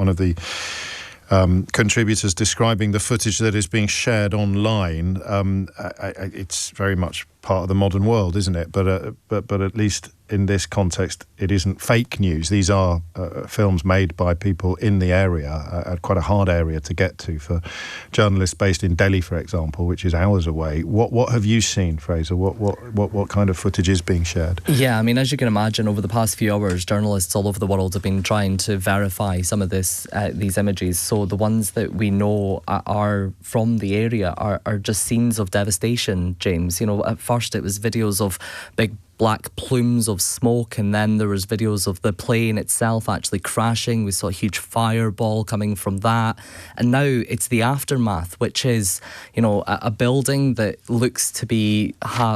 one of the contributors describing the footage that is being shared online. It's very much part of the modern world, isn't it? But at least in this context, it isn't fake news. These are films made by people in the area, quite a hard area to get to for journalists based in Delhi, for example, which is hours away. What have you seen, Fraser? What kind of footage is being shared? Yeah, I mean, as you can imagine, over the past few hours, journalists all over the world have been trying to verify some of these images. So the ones that we know are from the area are just scenes of devastation, James. You know, at first it was videos of big black plumes of smoke, and then there was videos of the plane itself actually crashing. We saw a huge fireball coming from that, and now it's the aftermath, which is, you know, a building that looks to be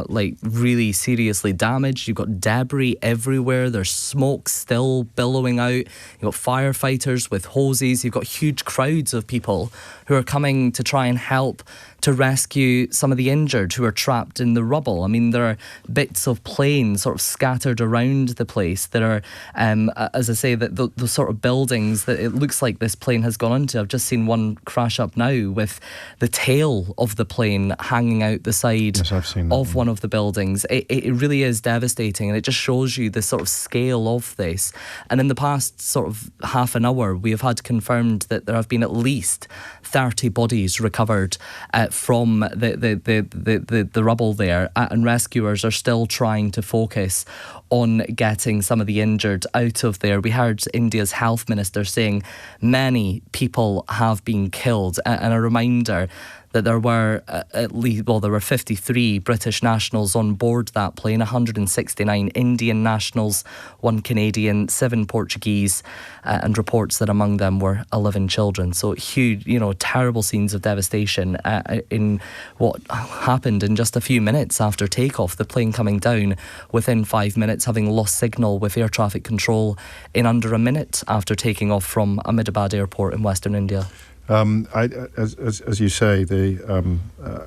like really seriously damaged. You've got debris everywhere. There's smoke still billowing out. You've got firefighters with hoses. You've got huge crowds of people who are coming to try and help to rescue some of the injured who are trapped in the rubble. I mean, there are bits of planes sort of scattered around the place. There are, as I say, the sort of buildings that it looks like this plane has gone into. I've just seen one crash up now with the tail of the plane hanging out the side of one of the buildings. It really is devastating, and it just shows you the sort of scale of this. And in the past sort of half an hour, we have had confirmed that there have been at least 30 bodies recovered from the rubble there, and rescuers are still trying to focus on getting some of the injured out of there. We heard India's health minister saying many people have been killed, and a reminder that there were there were 53 British nationals on board that plane, 169 Indian nationals, 1 Canadian, 7 Portuguese, and reports that among them were 11 children. So huge, you know, terrible scenes of devastation in what happened in just a few minutes after takeoff. The plane coming down within 5 minutes, having lost signal with air traffic control in under a minute after taking off from Ahmedabad airport in Western India. As you say, the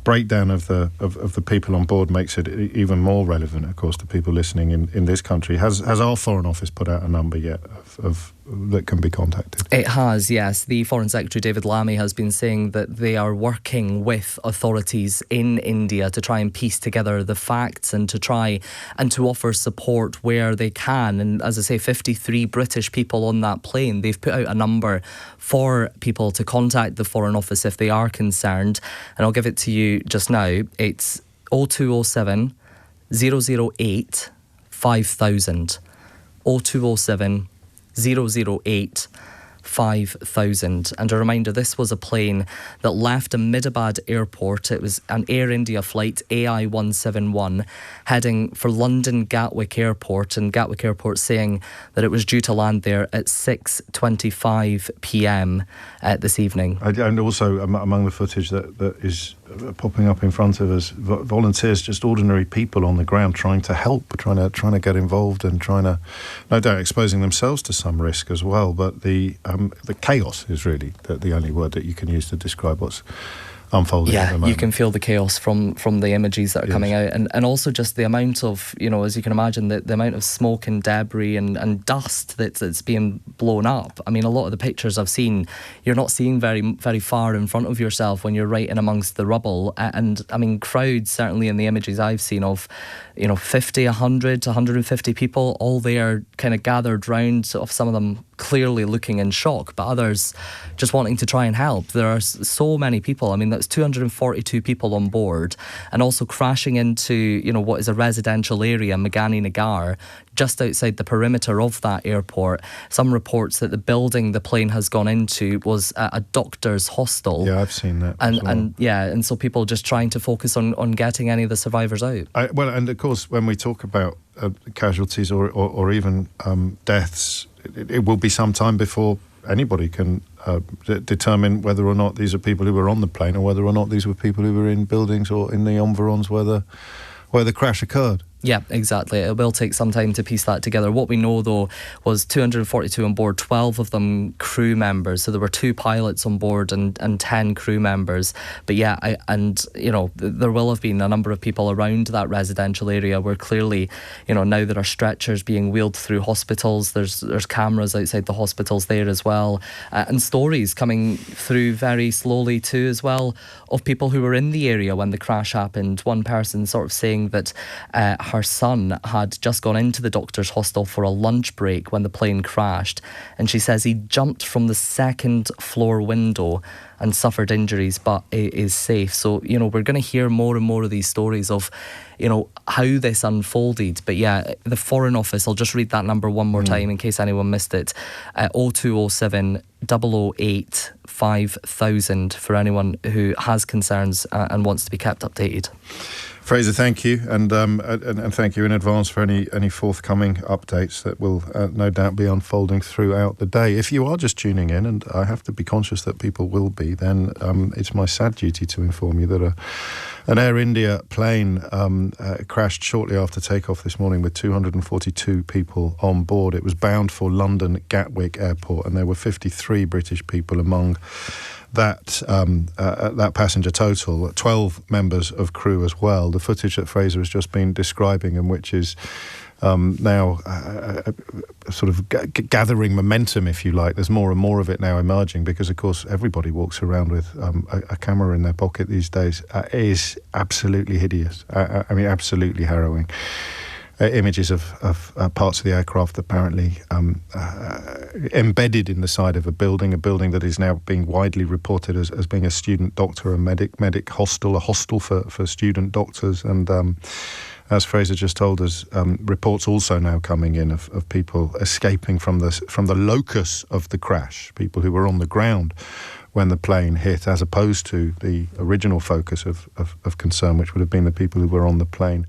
breakdown of the people on board makes it even more relevant, of course, to people listening in this country. Has our Foreign Office put out a number yet of that can be contacted? It has, yes. The Foreign Secretary David Lammy has been saying that they are working with authorities in India to try and piece together the facts and to try and to offer support where they can. And as I say, 53 British people on that plane. They've put out a number for people to contact the Foreign Office if they are concerned. And I'll give it to you just now. It's 0207 008 5000. 0207 008 5000. And a reminder, this was a plane that left Ahmedabad airport. It was an Air India flight AI 171 heading for London Gatwick Airport, and Gatwick Airport saying that it was due to land there at 6:25 p.m. This evening. And also among the footage that is popping up in front of us, volunteers, just ordinary people on the ground trying to help, trying to get involved, and trying to, no doubt, exposing themselves to some risk as well. But the chaos is really the only word that you can use to describe what's unfolding at the moment. You can feel the chaos from the images that are coming out, and also just the amount of, you know, as you can imagine, the amount of smoke and debris and dust that's being blown up. I mean, a lot of the pictures I've seen, you're not seeing very, very far in front of yourself when you're right in amongst the rubble. And I mean, crowds, certainly in the images I've seen of, you know, 50, 100 to 150 people, all there kind of gathered round, sort of some of them clearly looking in shock, but others just wanting to try and help. There are so many people. I mean, that's 242 people on board, and also crashing into, you know, what is a residential area, Meghani Nagar, just outside the perimeter of that airport. Some reports that the building the plane has gone into was a doctor's hostel. Yeah, I've seen that. And so people just trying to focus on getting any of the survivors out. Well, and of course, when we talk about casualties or even deaths, it will be some time before anybody can determine whether or not these are people who were on the plane or whether or not these were people who were in buildings or in the environs where the crash occurred. Yeah, exactly. It will take some time to piece that together. What we know, though, was 242 on board, 12 of them crew members. So there were 2 pilots on board and 10 crew members. But yeah, there will have been a number of people around that residential area where clearly, now there are stretchers being wheeled through hospitals. There's cameras outside the hospitals there as well. And stories coming through very slowly too as well of people who were in the area when the crash happened. One person sort of saying that her son had just gone into the doctor's hostel for a lunch break when the plane crashed, and she says he jumped from the 2nd floor window and suffered injuries but is safe. So, we're going to hear more and more of these stories of, how this unfolded. But yeah, the Foreign Office, I'll just read that number one more time in case anyone missed it. 0207 008 5000 for anyone who has concerns and wants to be kept updated. Fraser, thank you, and thank you in advance for any forthcoming updates that will no doubt be unfolding throughout the day. If you are just tuning in, and I have to be conscious that people will be, then it's my sad duty to inform you that an Air India plane crashed shortly after takeoff this morning with 242 people on board. It was bound for London Gatwick Airport, and there were 53 British people among that passenger total, 12 members of crew as well. The footage that Fraser has just been describing, and which is now sort of gathering momentum, if you like. There's more and more of it now emerging because, of course, everybody walks around with a camera in their pocket these days. Is absolutely hideous. Absolutely harrowing. Images of parts of the aircraft apparently embedded in the side of a building that is now being widely reported as being a student doctor, a medic hostel, a hostel for student doctors. And as Fraser just told us, reports also now coming in of people escaping from the locus of the crash, people who were on the ground when the plane hit, as opposed to the original focus of concern, which would have been the people who were on the plane.